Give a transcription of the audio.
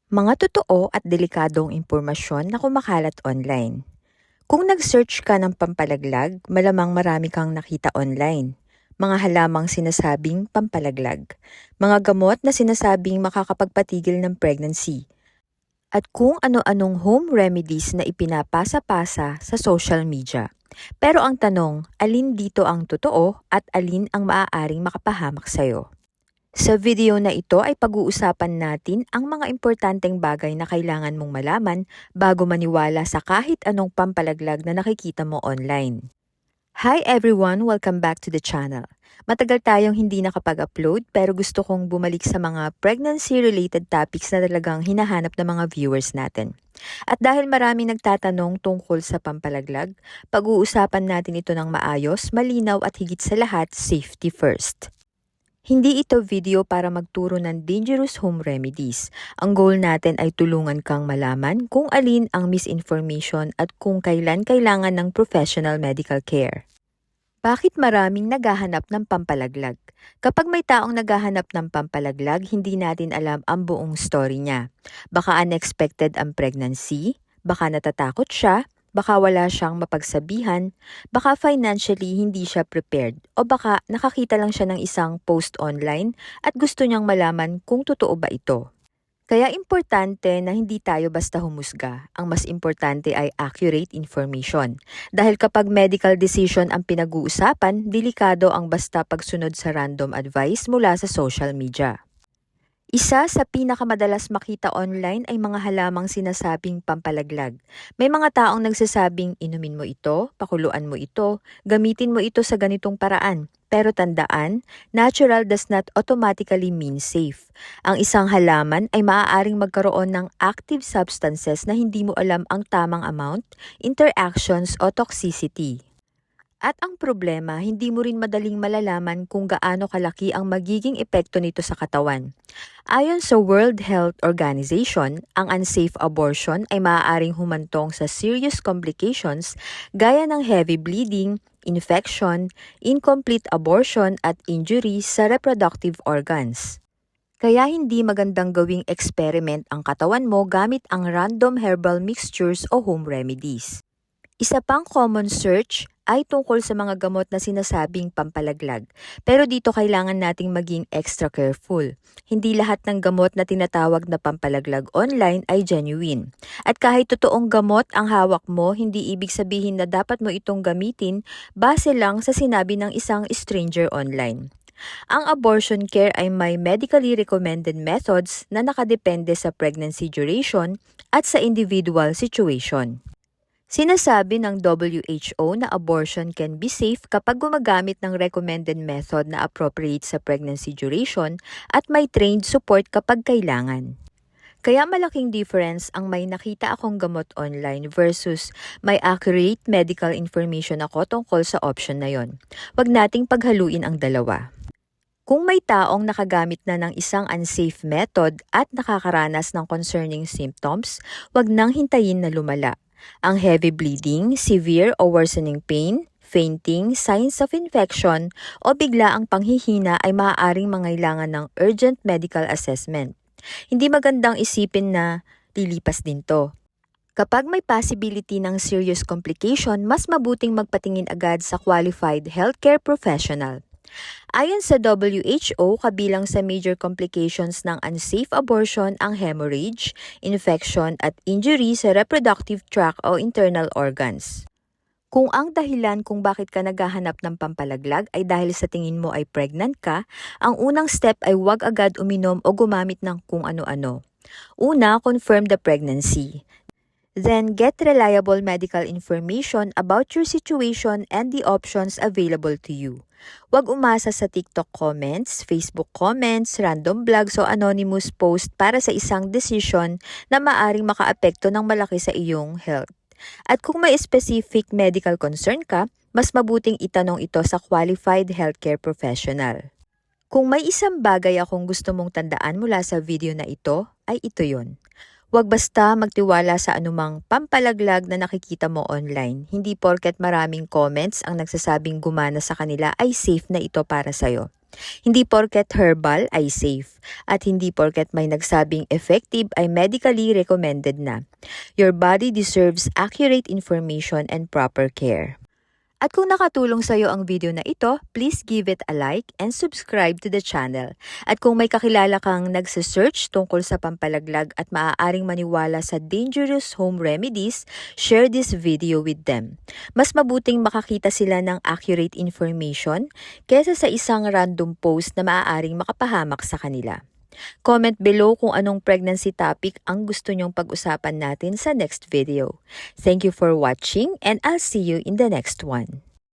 Mga totoo at delikadong impormasyon na kumakalat online. Kung nag-search ka ng pampalaglag, malamang marami kang nakita online. Mga halamang sinasabing pampalaglag. Mga gamot na sinasabing makakapagpatigil ng pregnancy. At kung ano-anong home remedies na ipinapasa-pasa sa social media. Pero ang tanong, alin dito ang totoo at alin ang maaaring makapahamak sa'yo? Sa video na ito ay pag-uusapan natin ang mga importanteng bagay na kailangan mong malaman bago maniwala sa kahit anong pampalaglag na nakikita mo online. Hi everyone! Welcome back to the channel. Matagal tayong hindi nakapag-upload pero gusto kong bumalik sa mga pregnancy-related topics na talagang hinahanap ng mga viewers natin. At dahil maraming nagtatanong tungkol sa pampalaglag, pag-uusapan natin ito ng maayos, malinaw at higit sa lahat, safety first. Hindi ito video para magturo ng dangerous home remedies. Ang goal natin ay tulungan kang malaman kung alin ang misinformation at kung kailan kailangan ng professional medical care. Bakit maraming naghahanap ng pampalaglag? Kapag may taong naghahanap ng pampalaglag, hindi natin alam ang buong story niya. Baka unexpected ang pregnancy, baka natatakot siya, baka wala siyang mapagsabihan, baka financially hindi siya prepared, o baka nakakita lang siya ng isang post online at gusto niyang malaman kung totoo ba ito. Kaya importante na hindi tayo basta humusga. Ang mas importante ay accurate information. Dahil kapag medical decision ang pinag-uusapan, delikado ang basta pagsunod sa random advice mula sa social media. Isa sa pinakamadalas makita online ay mga halamang sinasabing pampalaglag. May mga taong nagsasabing inumin mo ito, pakuluan mo ito, gamitin mo ito sa ganitong paraan. Pero tandaan, natural does not automatically mean safe. Ang isang halaman ay maaaring magkaroon ng active substances na hindi mo alam ang tamang amount, interactions o toxicity. At ang problema, hindi mo rin madaling malalaman kung gaano kalaki ang magiging epekto nito sa katawan. Ayon sa World Health Organization, ang unsafe abortion ay maaaring humantong sa serious complications gaya ng heavy bleeding, infection, incomplete abortion at injuries sa reproductive organs. Kaya hindi magandang gawing experiment ang katawan mo gamit ang random herbal mixtures o home remedies. Isa pang common search ay tungkol sa mga gamot na sinasabing pampalaglag. Pero dito kailangan nating maging extra careful. Hindi lahat ng gamot na tinatawag na pampalaglag online ay genuine. At kahit totoong gamot ang hawak mo, hindi ibig sabihin na dapat mo itong gamitin base lang sa sinabi ng isang stranger online. Ang abortion care ay may medically recommended methods na nakadepende sa pregnancy duration at sa individual situation. Sinasabi ng WHO na abortion can be safe kapag gumagamit ng recommended method na appropriate sa pregnancy duration at may trained support kapag kailangan. Kaya malaking difference ang may nakita akong gamot online versus may accurate medical information ako tungkol sa option na yon. Huwag nating paghaluin ang dalawa. Kung may taong nakagamit na ng isang unsafe method at nakakaranas ng concerning symptoms, huwag nang hintayin na lumala. Ang heavy bleeding, severe o worsening pain, fainting, signs of infection o bigla ang panghihina ay maaaring mangailangan ng urgent medical assessment. Hindi magandang isipin na lilipas din to. Kapag may possibility ng serious complication, mas mabuting magpatingin agad sa qualified healthcare professional. Ayon sa WHO, kabilang sa major complications ng unsafe abortion ang hemorrhage, infection at injury sa reproductive tract o internal organs. Kung ang dahilan kung bakit ka naghahanap ng pampalaglag ay dahil sa tingin mo ay pregnant ka, ang unang step ay huwag agad uminom o gumamit ng kung ano-ano. Una, confirm the pregnancy. Then, get reliable medical information about your situation and the options available to you. Huwag umasa sa TikTok comments, Facebook comments, random blogs o anonymous post para sa isang decision na maaring makaapekto ng malaki sa iyong health. At kung may specific medical concern ka, mas mabuting itanong ito sa qualified healthcare professional. Kung may isang bagay akong gusto mong tandaan mula sa video na ito, ay ito yon. Huwag basta magtiwala sa anumang pampalaglag na nakikita mo online. Hindi porket maraming comments ang nagsasabing gumana sa kanila ay safe na ito para sa'yo. Hindi porket herbal ay safe at hindi porket may nagsabing effective ay medically recommended na. Your body deserves accurate information and proper care. At kung nakatulong sa iyo ang video na ito, please give it a like and subscribe to the channel. At kung may kakilala kang nagsisearch tungkol sa pampalaglag at maaaring maniwala sa dangerous home remedies, share this video with them. Mas mabuting makakita sila ng accurate information kaysa sa isang random post na maaaring makapahamak sa kanila. Comment below kung anong pregnancy topic ang gusto nyong pag-usapan natin sa next video. Thank you for watching and I'll see you in the next one.